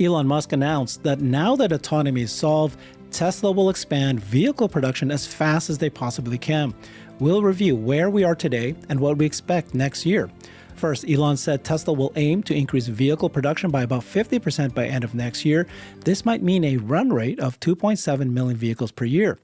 Elon Musk announced that now that autonomy is solved, Tesla will expand vehicle production as fast as they possibly can. We'll review where we are today and what we expect next year. First, Elon said Tesla will aim to increase vehicle production by about 50% by end of next year. This might mean a run rate of 2.7 million vehicles per year.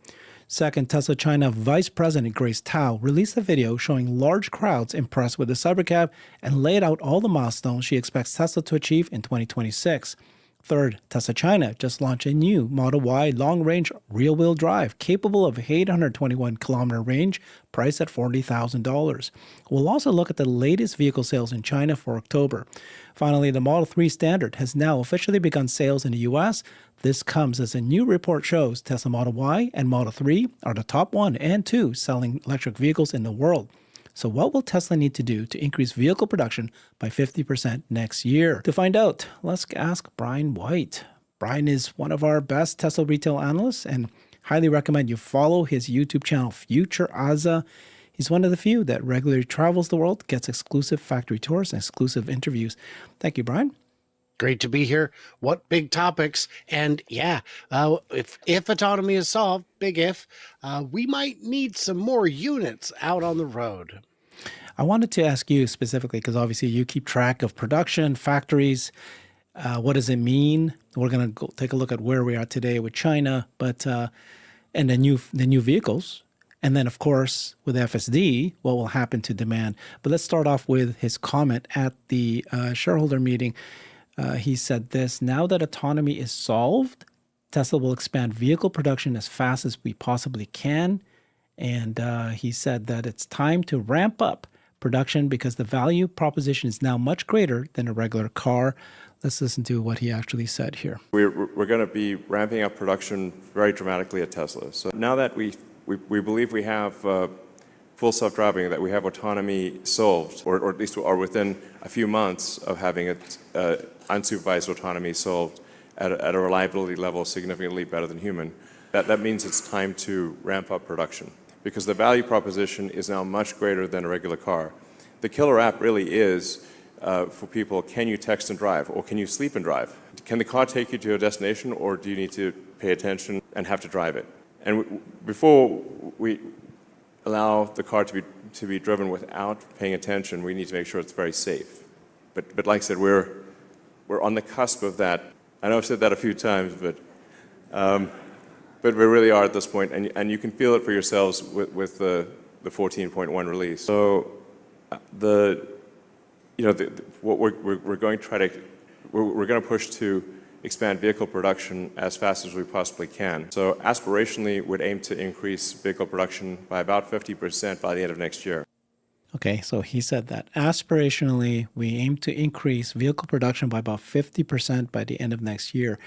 Second, Tesla China Vice President Grace Tao released a video showing large crowds impressed with the Cybercab and laid out all the milestones she expects Tesla to achieve in 2026. Third, Tesla China just launched a new Model Y long-range rear-wheel drive capable of 821-kilometer range, priced at $40,000. We'll also look at the latest vehicle sales in China for October. Finally, the Model 3 Standard has now officially begun sales in the US. This comes as a new report shows Tesla Model Y and Model 3 are the top 1 and 2 selling electric vehicles in the world. So what will Tesla need to do to increase vehicle production by 50% next year? To find out, let's ask Brian White. Brian is one of our best Tesla retail analysts and highly recommend you follow his YouTube channel, FutureAza. He's one of the few that regularly travels the world, gets exclusive factory tours and exclusive interviews. Thank you, Brian. Great to be here. What big topics. And yeah, if autonomy is solved, big if, we might need some more units out on the road. I wanted to ask you specifically, because obviously you keep track of production, factories. What does it mean? We're going to go take a look at where we are today with China, but and the new vehicles. And then, of course, with FSD, what will happen to demand? But let's start off with his comment at the shareholder meeting. He said this: now that autonomy is solved, Tesla will expand vehicle production as fast as we possibly can. And he said that it's time to ramp up production because the value proposition is now much greater than a regular car. Let's listen to what he actually said here. We're going to be ramping up production very dramatically at Tesla. So now that we believe we have full self-driving, that we have autonomy solved, or at least are within a few months of having it unsupervised autonomy solved at a reliability level significantly better than human, that means it's time to ramp up production because the value proposition is now much greater than a regular car. The killer app really is for people: can you text and drive, or can you sleep and drive? Can the car take you to a destination, or do you need to pay attention and have to drive it? And before we allow the car to be driven without paying attention, we need to make sure it's very safe. But like I said, we're on the cusp of that. I know I've said that a few times, but we really are at this point, and you can feel it for yourselves with the 14.1 release. So what we're going to push to expand vehicle production as fast as we possibly can. So aspirationally, we'd aim to increase vehicle production by about 50% by the end of next year. Okay, so he said that aspirationally, we aim to increase vehicle production by about 50% by the end of next year.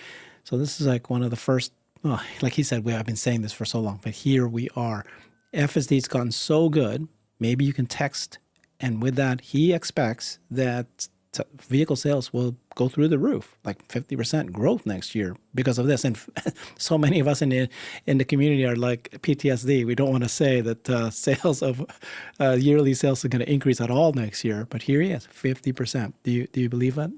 So this is like one of the first, like he said, I've been saying this for so long, but here we are. FSD's gotten so good, maybe you can text, and with that, he expects that vehicle sales will go through the roof, like 50% growth next year because of this. And so many of us in the community are like PTSD. We don't want to say that sales of yearly sales are going to increase at all next year, but here he is, 50%. Do you believe that?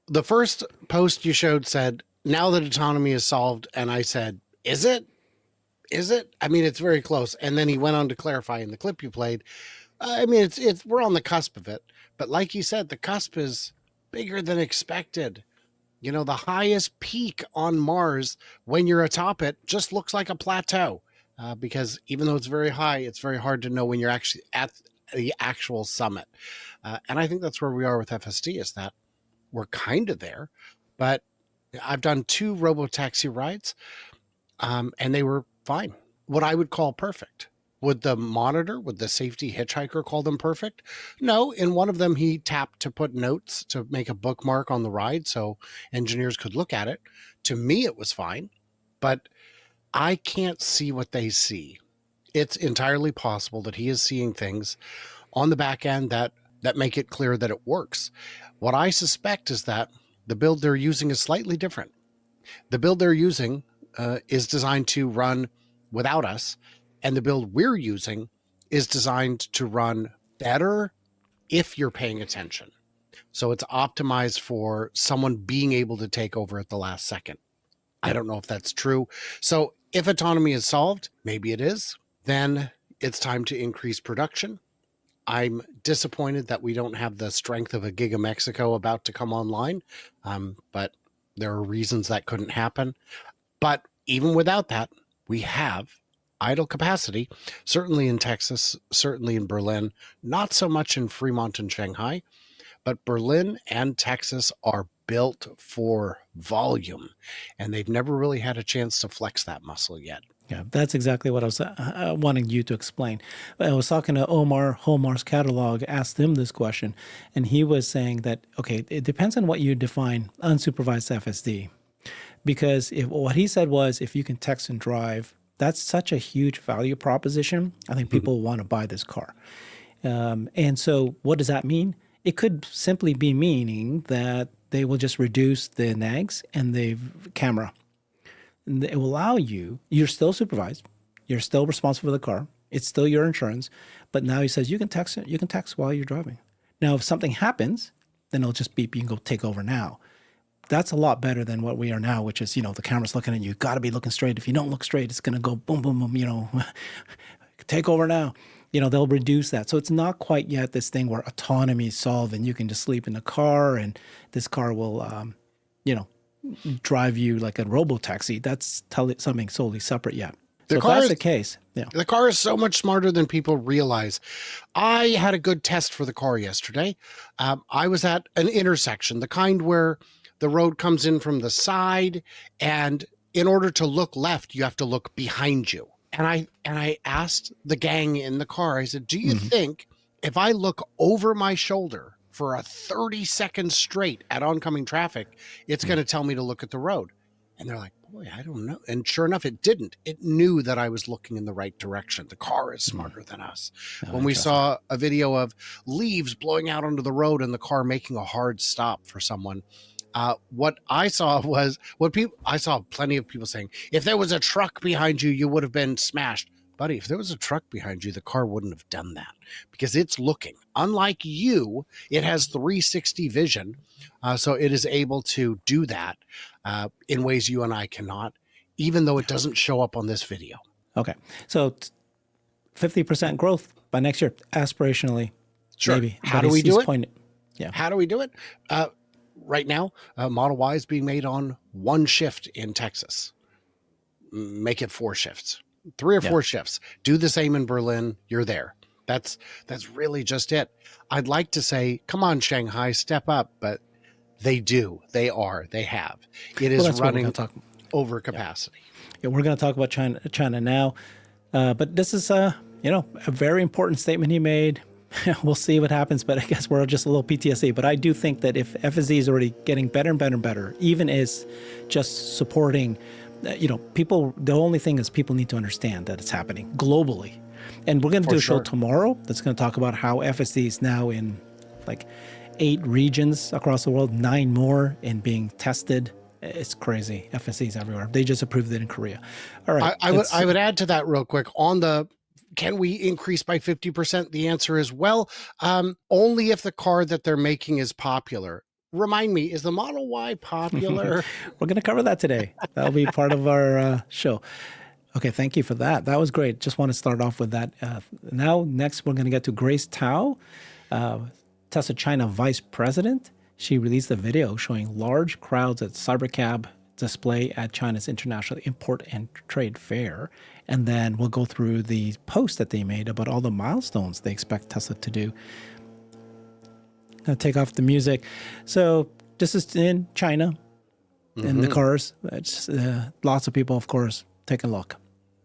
The first post you showed said, now that autonomy is solved. And I said, is it? Is it? I mean, it's very close. And then he went on to clarify in the clip you played. I mean, we're on the cusp of it. But like you said, the cusp is bigger than expected. You know, the highest peak on Mars, when you're atop it, just looks like a plateau. Because even though it's very high, it's very hard to know when you're actually at the actual summit. And I think that's where we are with FSD, is that we're kind of there. But I've done 2 robotaxi rides, and they were fine. What I would call perfect. Would the safety hitchhiker call them perfect? No, in one of them, he tapped to put notes to make a bookmark on the ride so engineers could look at it. To me, it was fine, but I can't see what they see. It's entirely possible that he is seeing things on the back end that make it clear that it works. What I suspect is that the build they're using is slightly different. The build they're using is designed to run without us, and the build we're using is designed to run better if you're paying attention. So it's optimized for someone being able to take over at the last second. I don't know if that's true. So if autonomy is solved, maybe it is, then it's time to increase production. I'm disappointed that we don't have the strength of a Giga Mexico about to come online, but there are reasons that couldn't happen. But even without that, we have idle capacity, certainly in Texas, certainly in Berlin, not so much in Fremont and Shanghai, but Berlin and Texas are built for volume, and they've never really had a chance to flex that muscle yet. Yeah, that's exactly what I was wanting you to explain. I was talking to Omar, Homar's catalog, asked him this question, and he was saying that, okay, it depends on what you define unsupervised FSD. Because what he said was, if you can text and drive, that's such a huge value proposition. I think people want to buy this car. And so what does that mean? It could simply be meaning that they will just reduce the nags and the camera. And it will allow you're still supervised, you're still responsible for the car, it's still your insurance, but now he says you can text it, you can text while you're driving. Now, if something happens, then it'll just beep, you can go take over now. That's a lot better than what we are now, which is, the camera's looking at you, got to be looking straight. If you don't look straight, it's going to go boom, boom, boom, take over now. They'll reduce that. So it's not quite yet this thing where autonomy is solved and you can just sleep in the car and this car will, drive you like a robo-taxi. That's something solely separate yet. So if that's the case, yeah. The car is so much smarter than people realize. I had a good test for the car yesterday. I was at an intersection, the kind where the road comes in from the side, and in order to look left, you have to look behind you. And I asked the gang in the car, I said, do you think if I look over my shoulder for a 30-second straight at oncoming traffic, it's going to tell me to look at the road? And they're like, boy, I don't know. And sure enough, it didn't. It knew that I was looking in the right direction. The car is smarter than us. When we saw a video of leaves blowing out onto the road and the car making a hard stop for someone, what I saw was I saw plenty of people saying, if there was a truck behind you, you would have been smashed. Buddy, if there was a truck behind you, the car wouldn't have done that because it's looking. Unlike you, it has 360 vision. So it is able to do that in ways you and I cannot, even though it doesn't show up on this video. Okay. So 50% growth by next year, aspirationally. Sure. Maybe. How do we do it? Yeah. How do we do it? Right now, Model Y is being made on one shift in Texas. Make it 4 shifts. 3 or 4 shifts. Do the same in Berlin. You're there. That's really just it. I'd like to say, come on, Shanghai, step up, but they do. They are. They have. It is running over capacity. Yeah, we're going to talk about China now, but this is a very important statement he made. We'll see what happens, but I guess we're just a little PTSD. But I do think that if FSD is already getting better and better and better, even as just supporting. People, the only thing is people need to understand that it's happening globally. And we're going to do a show tomorrow that's going to talk about how FSD is now in like 8 regions across the world, 9 more and being tested. It's crazy. FSD is everywhere. They just approved it in Korea. All right. I would add to that real quick on the, can we increase by 50%? The answer is, well, only if the car that they're making is popular. Remind me, is the Model Y popular? We're going to cover that today. That'll be part of our show. Okay, thank you for that. That was great. Just want to start off with that. Now, next, we're going to get to Grace Tao, Tesla China Vice President. She released a video showing large crowds at Cybercab display at China's International Import and Trade Fair. And then we'll go through the post that they made about all the milestones they expect Tesla to do. I'll take off the music. So this is in China, in the cars. It's, lots of people, of course, taking a look.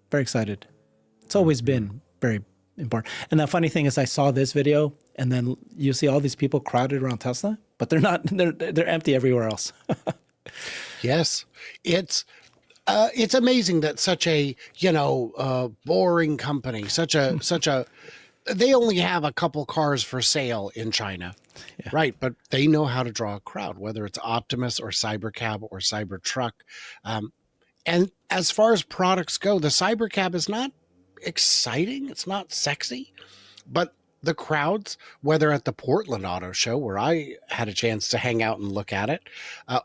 Very excited. It's always been very important. And the funny thing is I saw this video, and then you see all these people crowded around Tesla, but they're not. They're empty everywhere else. Yes. It's amazing that such a, boring company, such a, they only have a couple cars for sale in China. Yeah. Right. But they know how to draw a crowd, whether it's Optimus or Cybercab or Cybertruck. And as far as products go, the Cybercab is not exciting. It's not sexy, but the crowds, whether at the Portland Auto Show, where I had a chance to hang out and look at it,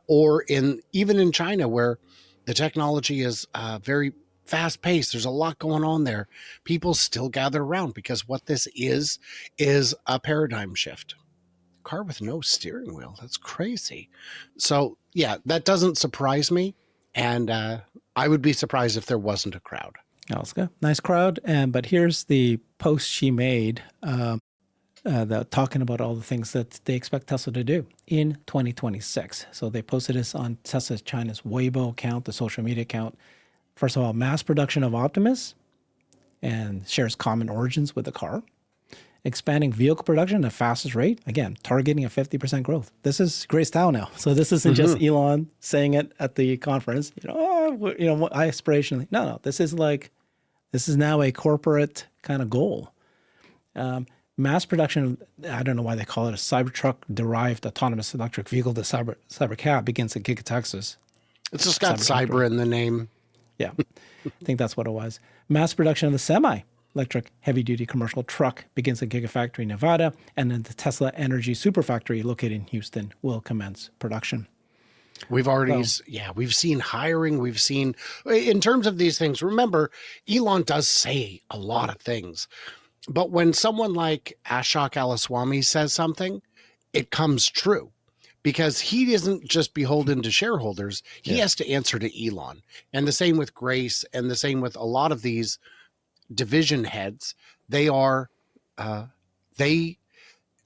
or even in China, where the technology is very fast paced. There's a lot going on there. People still gather around because what this is a paradigm shift. Car with no steering wheel. That's crazy. So yeah, that doesn't surprise me. And I would be surprised if there wasn't a crowd. Oscar, nice crowd. But here's the post she made talking about all the things that they expect Tesla to do in 2026. So they posted this on Tesla China's Weibo account, the social media account. First of all, mass production of Optimus and shares common origins with the car. Expanding vehicle production at the fastest rate. Again, targeting a 50% growth. This is Grace Tao now. So this isn't just Elon saying it at the conference. I aspirationally. No. This is now a corporate kind of goal. Mass production, I don't know why they call it a Cybertruck-derived autonomous electric vehicle, the Cybercab, begins in Giga, Texas. It's just got cyber in the name. Yeah, I think that's what it was. Mass production of the semi-electric heavy-duty commercial truck begins at Gigafactory, Nevada, and then the Tesla Energy Superfactory located in Houston will commence production. We've already, we've seen hiring. We've seen, in terms of these things, remember, Elon does say a lot of things. But when someone like Ashok Alaswamy says something, it comes true because he isn't just beholden to shareholders. He has to answer to Elon. And the same with Grace and the same with a lot of these division heads. I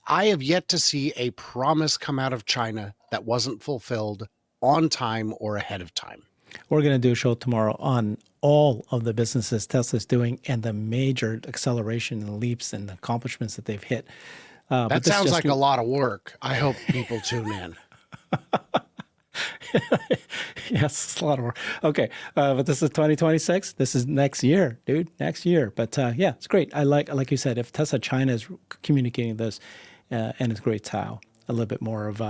have yet to see a promise come out of China that wasn't fulfilled on time or ahead of time. We're going to do a show tomorrow on all of the businesses Tesla's doing and the major acceleration and leaps and accomplishments that they've hit. That sounds like a lot of work. I hope people tune in. Yes, it's a lot of work. Okay, but this is 2026. This is next year, dude. Next year. But it's great. I like you said, if Tesla China is communicating this, and it's great Tao, a little bit more of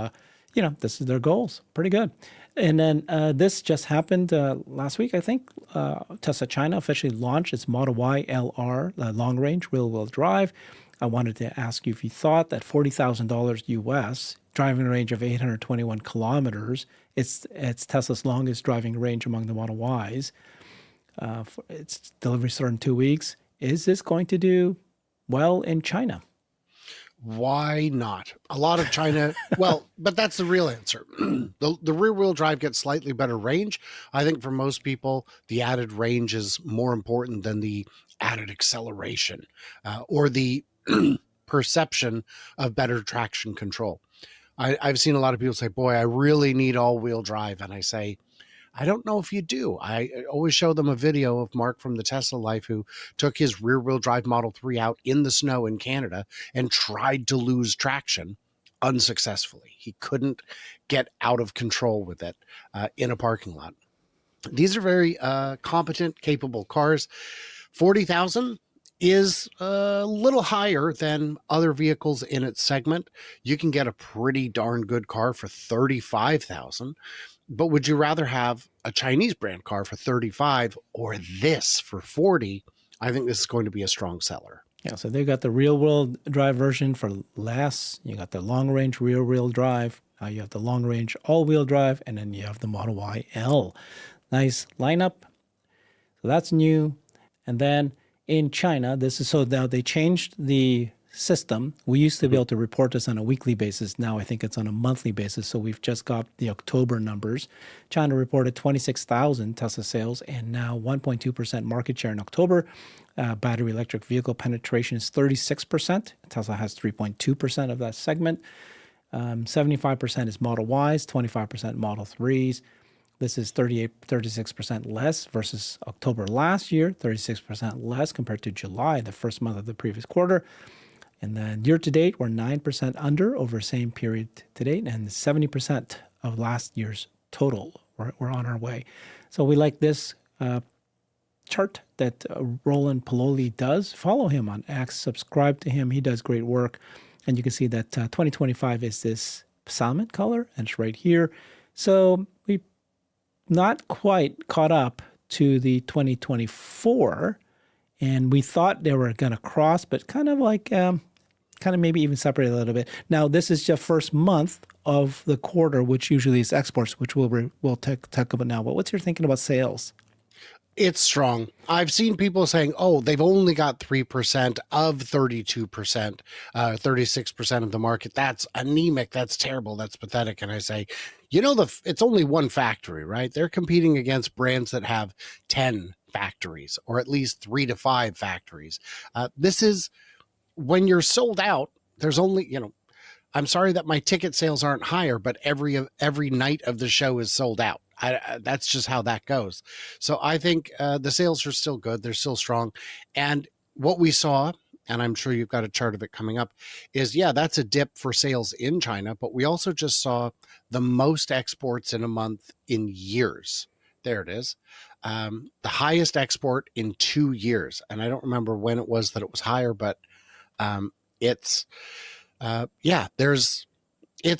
this is their goals. Pretty good. And then this just happened last week, I think. Tesla China officially launched its Model Y LR long-range rear-wheel drive. I wanted to ask you if you thought that $40,000 US, driving range of 821 kilometers, it's Tesla's longest driving range among the Model Ys. Its delivery starts in 2 weeks. Is this going to do well in China? Why not? A lot of China, but that's the real answer. The rear wheel drive gets slightly better range. I think for most people, the added range is more important than the added acceleration or the perception of better traction control. I've seen a lot of people say, boy, I really need all wheel drive. And I say, I don't know if you do. I always show them a video of Mark from the Tesla Life who took his rear-wheel drive Model 3 out in the snow in Canada and tried to lose traction unsuccessfully. He couldn't get out of control with it in a parking lot. These are very competent, capable cars. 40,000 is a little higher than other vehicles in its segment. You can get a pretty darn good car for 35,000. But would you rather have a Chinese brand car for 35 or this for 40? I think this is going to be a strong seller. Yeah, so they've got the rear-wheel drive version for less. You got the long-range rear-wheel drive. You have the long-range all-wheel drive, and then you have the Model Y L. Nice lineup. So that's new. And then in China, now they changed the system. We used to be able to report this on a weekly basis. Now I think it's on a monthly basis. So we've just got the October numbers. China reported 26,000 Tesla sales and now 1.2% market share in October. Battery electric vehicle penetration is 36%. Tesla has 3.2% of that segment. 75% is Model Ys, 25% Model 3s. This is 36% less versus October last year, 36% less compared to July, the first month of the previous quarter. And then year to date, we're 9% under over same period to date, and 70% of last year's total. We're on our way. So we like this chart that Roland Pololi does. Follow him on X, subscribe to him. He does great work. And you can see that 2025 is this salmon color, and it's right here. So we not quite caught up to the 2024, and we thought they were going to cross, but kind of like kind of maybe even separate a little bit. Now, this is just first month of the quarter, which usually is exports, which we'll talk about now. But what's your thinking about sales? It's strong. I've seen people saying, oh, they've only got 3% of 32%, 36% of the market. That's anemic. That's terrible. That's pathetic. And I say, it's only one factory, right? They're competing against brands that have 10 factories or at least 3 to 5 factories. This is when you're sold out, there's only, I'm sorry that my ticket sales aren't higher, but every night of the show is sold out. That's just how that goes. So I think the sales are still good. They're still strong. And what we saw, and I'm sure you've got a chart of it coming up, is, that's a dip for sales in China. But we also just saw the most exports in a month in years. There it is. The highest export in 2 years. And I don't remember when it was that it was higher, but it's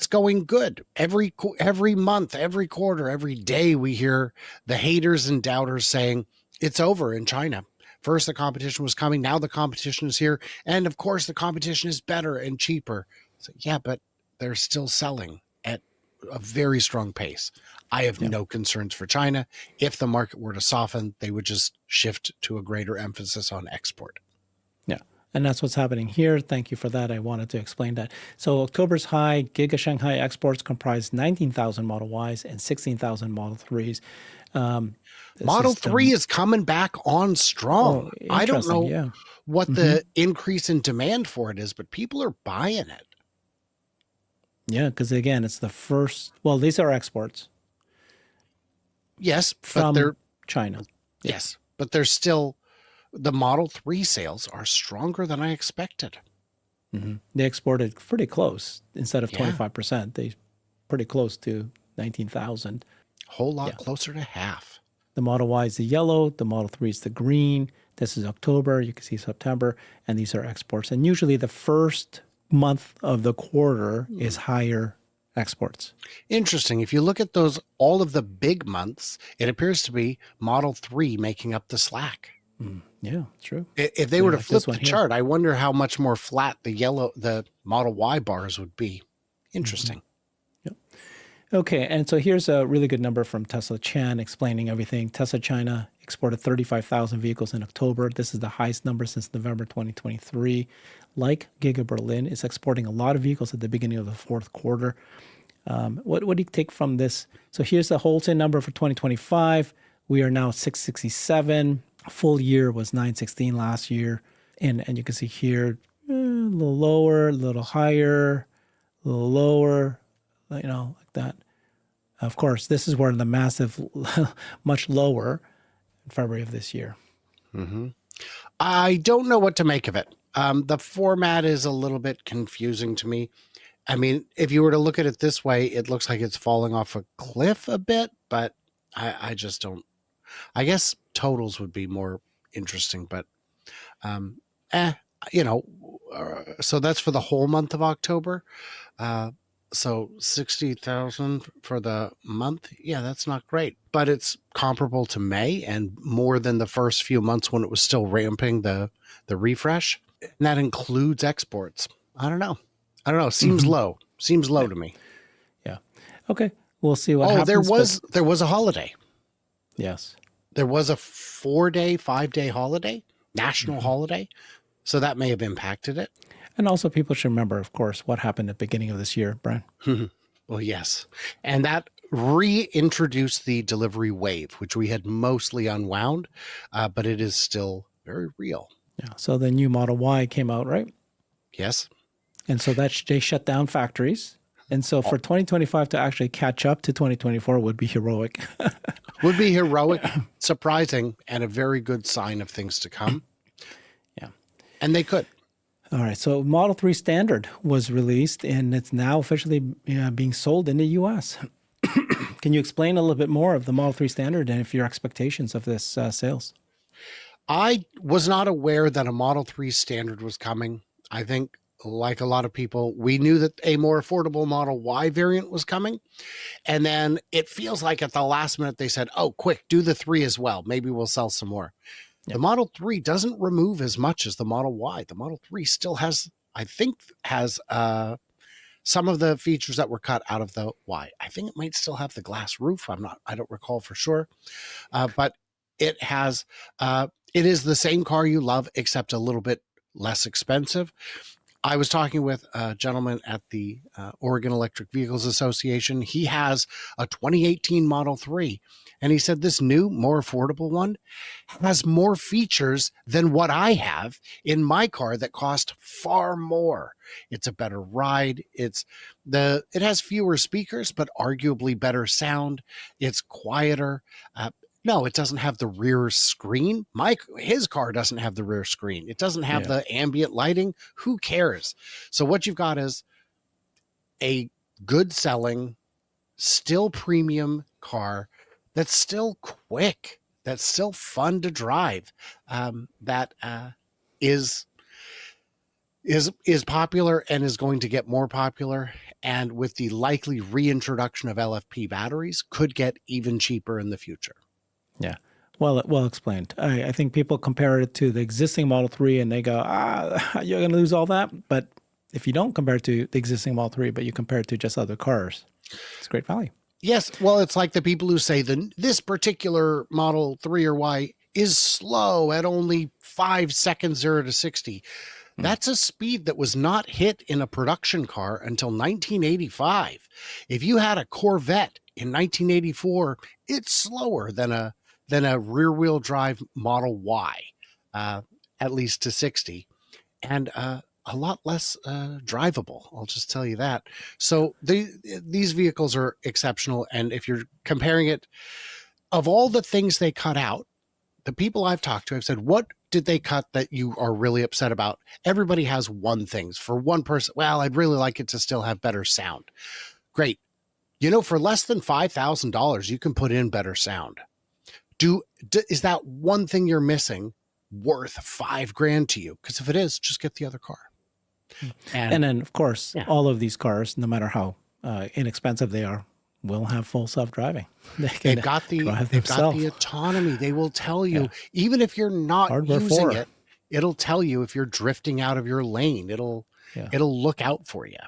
going good. Every month, every quarter, every day we hear the haters and doubters saying it's over in China. First, the competition was coming. Now the competition is here. And of course, the competition is better and cheaper. So, but they're still selling at a very strong pace. I have no concerns for China. If the market were to soften, they would just shift to a greater emphasis on export. Yeah. And that's what's happening here. Thank you for that. I wanted to explain that. So October's high, Giga Shanghai exports comprised 19,000 Model Ys and 16,000 Model 3s. Model 3 is coming back on strong. I don't know what the increase in demand for it is, but people are buying it. Yeah, because again, it's the first, these are exports. Yes, from they're China. Yes, but they're still, the Model 3 sales are stronger than I expected. Mm-hmm. They exported pretty close. Instead of 25%, they pretty close to 19,000. Whole lot closer to half. The Model Y is the yellow, the Model 3 is the green. This is October, you can see September, and these are exports. And usually the first month of the quarter is higher exports. Interesting. If you look at all of the big months, it appears to be Model 3 making up the slack. Yeah, true. If they were to flip the chart, I wonder how much more flat the Model Y bars would be. Interesting. Yep. Okay, and so here's a really good number from Tesla Chan explaining everything. Tesla China exported 35,000 vehicles in October. This is the highest number since November 2023. Like Giga Berlin, it's exporting a lot of vehicles at the beginning of the fourth quarter. What do you take from this? So here's the wholesale number for 2025. We are now 667. Full year was 916 last year. And you can see here, a little lower, a little higher, a little lower, like that. Of course, this is where the massive, much lower in February of this year. Mm-hmm. I don't know what to make of it. The format is a little bit confusing to me. I mean, if you were to look at it this way, it looks like it's falling off a cliff a bit, but I just don't. I guess totals would be more interesting, but so that's for the whole month of October. So 60,000 for the month. Yeah, that's not great, but it's comparable to May and more than the first few months when it was still ramping the refresh. And that includes exports. I don't know. Seems low. Seems low to me. Yeah. Okay. We'll see what happens. There was a holiday. Yes. There was a 5-day holiday, national holiday. So that may have impacted it. And also people should remember, of course, what happened at the beginning of this year, Brian. Well, yes. And that reintroduced the delivery wave, which we had mostly unwound, but it is still very real. Yeah. So the new Model Y came out, right? Yes. And so they shut down factories. And so for 2025 to actually catch up to 2024 would be heroic. Would be heroic, surprising, and a very good sign of things to come. Yeah. And they could. All right. So Model 3 Standard was released, and it's now officially being sold in the U.S. Can you explain a little bit more of the Model 3 Standard and if your expectations of this sales? I was not aware that a Model 3 Standard was coming. I think, like a lot of people, we knew that a more affordable Model Y variant was coming. And then it feels like at the last minute they said, oh, quick, do the 3 as well. Maybe we'll sell some more. Yep. The Model 3 doesn't remove as much as the Model Y. The Model 3 still has I think has some of the features that were cut out of the Y. I think it might still have the glass roof. I don't recall for sure. But it has, it is the same car you love, except a little bit less expensive. I was talking with a gentleman at the Oregon Electric Vehicles Association. He has a 2018 Model 3, and he said this new, more affordable one has more features than what I have in my car that cost far more. It's a better ride. It has fewer speakers, but arguably better sound. It's quieter. No, it doesn't have the rear screen. His car doesn't have the rear screen. It doesn't have the ambient lighting. Who cares? So what you've got is a good selling, still premium car that's still quick, that's still fun to drive, that is popular and is going to get more popular. And with the likely reintroduction of LFP batteries, could get even cheaper in the future. Yeah. Well explained. I think people compare it to the existing Model 3 and they go, you're going to lose all that. But if you don't compare it to the existing Model 3, but you compare it to just other cars, it's great value. Yes. Well, it's like the people who say this particular Model 3 or Y is slow at only 5 seconds 0 to 60. That's a speed that was not hit in a production car until 1985. If you had a Corvette in 1984, it's slower than a rear-wheel drive Model Y, at least to 60, and a lot less drivable. I'll just tell you that. So these vehicles are exceptional, and if you're comparing it, of all the things they cut out, the people I've talked to have said, what did they cut that you are really upset about? Everybody has one thing. For one person, well, I'd really like it to still have better sound. Great. For less than $5,000, you can put in better sound. Is that one thing you're missing worth $5,000 to you? Because if it is, just get the other car. And then, of course, all of these cars, no matter how inexpensive they are, will have full self-driving. They've got the autonomy. They will tell you, even if you're not using it, it'll tell you if you're drifting out of your lane. It'll look out for you.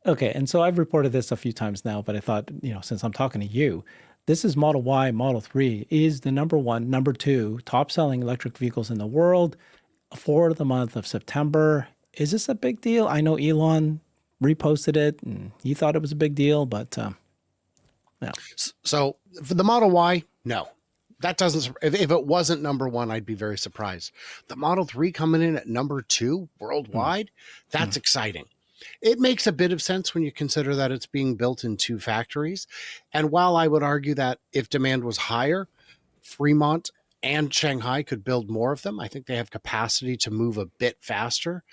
Okay, and so I've reported this a few times now, but I thought, since I'm talking to you, this is Model Y, Model 3 is the number 2 top-selling electric vehicles in the world for the month of September. Is this a big deal? I know Elon reposted it, and he thought it was a big deal, but no. So for the Model Y, no. That doesn't. If it wasn't number 1, I'd be very surprised. The Model 3 coming in at number 2 worldwide, that's exciting. It makes a bit of sense when you consider that it's being built in 2 factories. And while I would argue that if demand was higher, Fremont and Shanghai could build more of them, I think they have capacity to move a bit faster.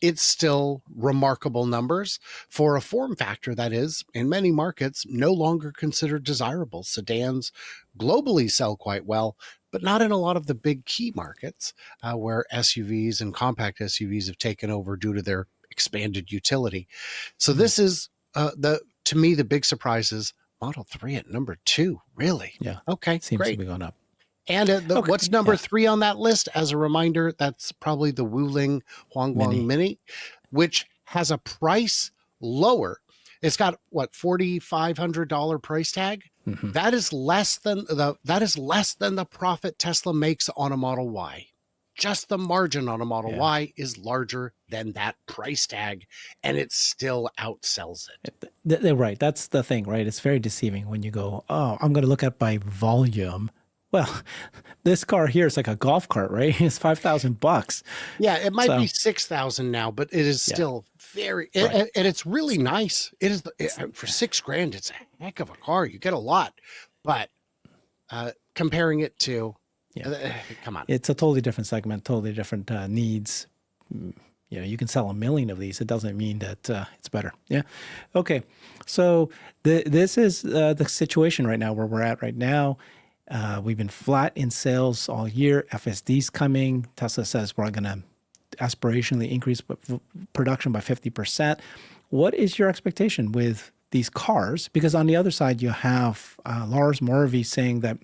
It's still remarkable numbers for a form factor that is, in many markets, no longer considered desirable. Sedans globally sell quite well, but not in a lot of the big key markets where SUVs and compact SUVs have taken over due to their expanded utility. So this is, to me, the big surprise is Model 3 at number 2. Really? Yeah. Okay, seems great. to be going up. And what's number 3 on that list? As a reminder, that's probably the Wuling Huangguang Mini, which has a price lower. It's got $4,500 price tag. Mm-hmm. That is less than the profit Tesla makes on a Model Y. Just the margin on a Model Y is larger than that price tag, and it still outsells it. They're right. That's the thing, right? It's very deceiving when you go, oh, I'm going to look at by volume. Well, this car here is like a golf cart, right? It's $5,000. Yeah, it might be 6,000 now, but it is still very, and it's really nice. It is for $6,000. It's a heck of a car. You get a lot, but comparing it to, come on, it's a totally different segment, totally different needs. You can sell 1 million of these. It doesn't mean that it's better. Yeah. Okay. So this is the situation right now where we're at right now. We've been flat in sales all year. FSD's coming. Tesla says we're going to aspirationally increase production by 50%. What is your expectation with these cars? Because on the other side, you have Lars Morvey saying that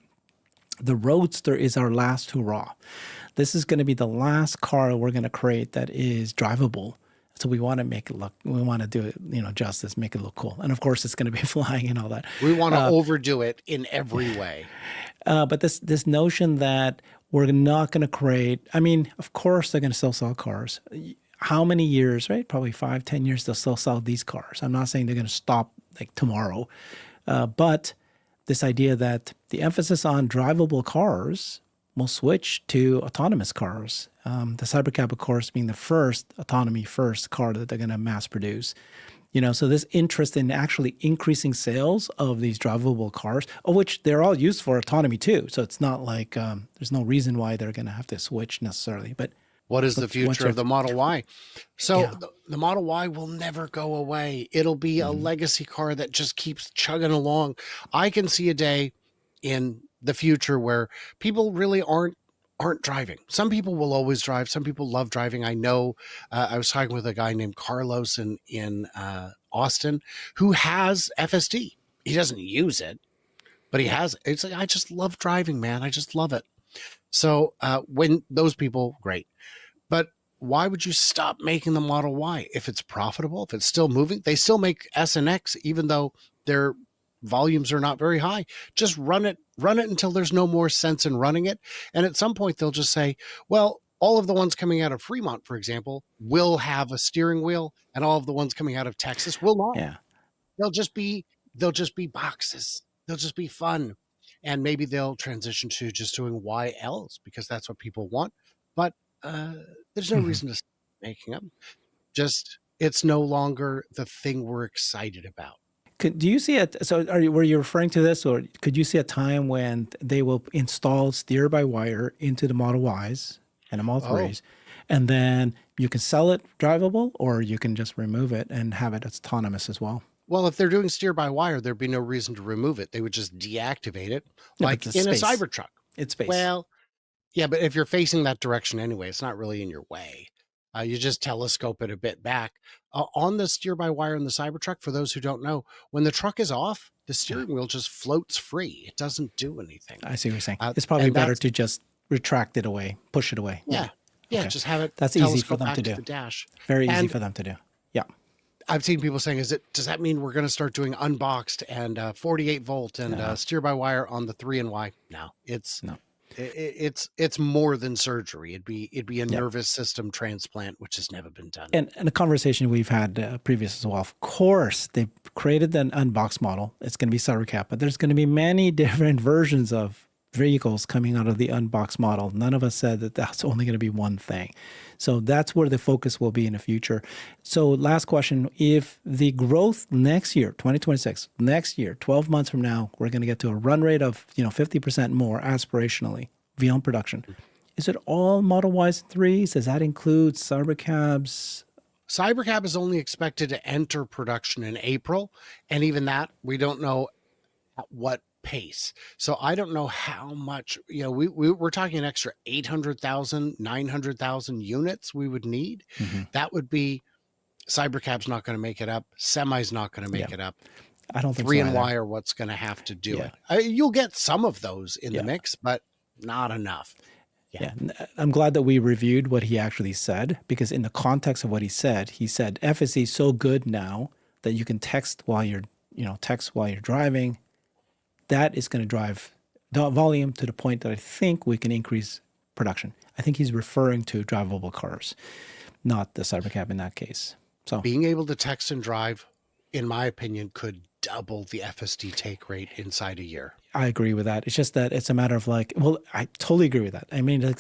the Roadster is our last hurrah. This is going to be the last car we're going to create that is drivable So we want to make it look, we want to do it, justice, make it look cool. And of course, it's going to be flying and all that. We want to overdo it in every way. But this notion that we're not going to create, I mean, of course, they're going to still sell cars. How many years, right? Probably 5-10 years, they'll still sell these cars. I'm not saying they're going to stop like tomorrow. But this idea that the emphasis on drivable cars will switch to autonomous cars. The Cybercab, of course, being the first autonomy first car that they're going to mass produce. So this interest in actually increasing sales of these drivable cars, of which they're all used for autonomy too. So it's not like there's no reason why they're going to have to switch necessarily. But what is the future of the Model Y? So Yeah. the Model Y will never go away. It'll be a legacy car that just keeps chugging along. I can see a day in the future where people really aren't driving. Some people will always drive. Some people love driving. I know I was talking with a guy named Carlos in Austin who has FSD. He doesn't use it, but he has it. It's like, I just love driving, man. I just love it. So when those people, great. But why would you stop making the Model Y if it's profitable, if it's still moving? They still make S and X, even though their volumes are not very high. Just run it until there's no more sense in running it. And at some point they'll just say, well, all of the ones coming out of Fremont, for example, will have a steering wheel, and all of the ones coming out of Texas will not. Yeah. They'll just be boxes. They'll just be fun. And maybe they'll transition to just doing YLs because that's what people want. But there's no reason to stop making them. Just, it's no longer the thing we're excited about. Do you see it? So were you referring to this, or could you see a time when they will install steer-by-wire into the Model Ys and the Model 3s, and then you can sell it drivable, or you can just remove it and have it as autonomous as well? Well, if they're doing steer-by-wire, there'd be no reason to remove it. They would just deactivate it, like in a Cybertruck. It's space. Well, yeah, but if you're facing that direction anyway, it's not really in your way. You just telescope it a bit back. On the steer-by-wire in the Cybertruck, for those who don't know, when the truck is off, the steering wheel just floats free. It doesn't do anything. I see what you're saying. It's probably better to just retract it away, push it away. Yeah, okay. Just have it. That's easy for them to do. The dash. Very easy for them to do. Yeah. I've seen people saying, does that mean we're going to start doing unboxed and 48 volt and steer-by-wire on the 3 and Y? No, it's more than surgery. It'd be a nervous system transplant, which has never been done. And a conversation we've had previous as well. Of course, they've created an unboxed model. It's going to be Cybercab, but there's going to be many different versions of vehicles coming out of the unboxed model. None of us said that that's only going to be one thing. So that's where the focus will be in the future. So last question, if the growth next year, 2026, next year, 12 months from now, we're going to get to a run rate of 50% more aspirationally beyond production. Is it all Model Ys and 3s? Does that include Cybercabs? Cybercab is only expected to enter production in April. And even that, we don't know at what pace. So I don't know how much, we're talking an extra 800,000, 900,000 units we would need. That would be, Cybercab's not going to make it up. Semi's not going to make it up. I don't think 3 so and either. Y are what's going to have to do it. You'll get some of those in the mix, but not enough. Yeah. I'm glad that we reviewed what he actually said, because in the context of what he said FSD is so good now that you can text while you're driving. That is going to drive the volume to the point that I think we can increase production. I think he's referring to drivable cars, not the Cybercab in that case. So being able to text and drive, in my opinion, could double the FSD take rate inside a year. I agree with that. It's just that it's a matter of I totally agree with that. I mean,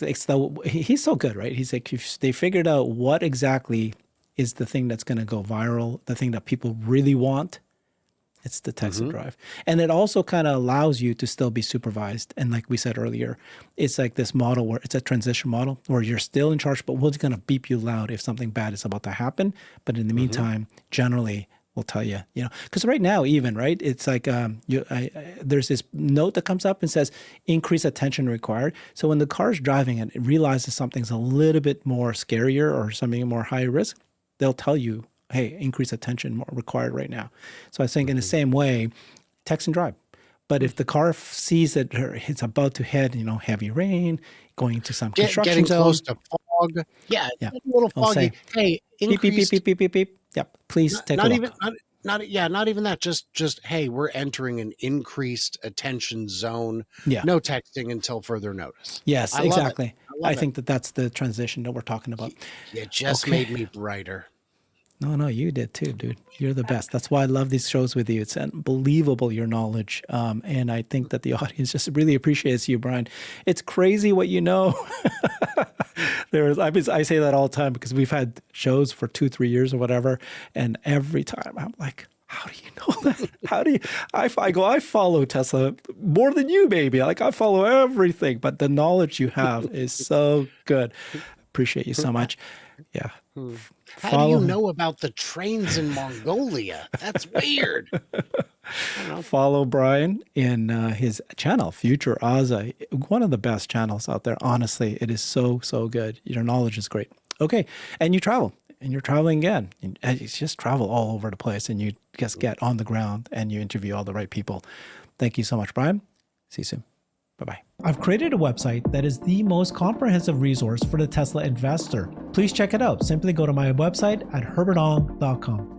he's so good, right? He's like, if they figured out what exactly is the thing that's going to go viral, the thing that people really want. It's the text and drive. And it also kind of allows you to still be supervised. And like we said earlier, it's like this model where it's a transition model where you're still in charge, but we're just going to beep you loud if something bad is about to happen. But in the meantime, generally, we'll tell you, because right now even, right, it's like there's this note that comes up and says increase attention required. So when the car's driving and it realizes something's a little bit more scarier or something more high risk, they'll tell you, hey, increase attention more required right now. So I think in the same way, text and drive. But if the car sees that it's about to head, heavy rain, going to some construction getting zone, close to fog. Yeah, Yeah. a little I'll say, foggy. Hey, beep, beep, beep, increased. beep, beep, beep, beep. Yep. Please take a Not look. even not even that. Just hey, we're entering an increased attention zone. Yeah. No texting until further notice. Yes, I love it. exactly. I I love it. think that that's the transition that we're talking about. You just Okay. made me brighter. No, you did too, dude. You're the best. That's why I love these shows with you. It's unbelievable, your knowledge. And I think that the audience just really appreciates you, Brian. It's crazy what you know. I say that all the time because we've had shows for 2-3 years or whatever. And every time I'm like, how do you know that? How do you, I follow Tesla more than you, baby. Like I follow everything, but the knowledge you have is so good. Appreciate you so much. Yeah. How do you know about the trains in Mongolia? That's weird. Follow Brian in his channel, FutureAza, one of the best channels out there. Honestly, it is so good. Your knowledge is great. Okay, and you travel, and you're traveling again. And you just travel all over the place, and you just get on the ground and you interview all the right people. Thank you so much, Brian. See you soon. Bye-bye. I've created a website that is the most comprehensive resource for the Tesla investor. Please check it out. Simply go to my website at herbertong.com.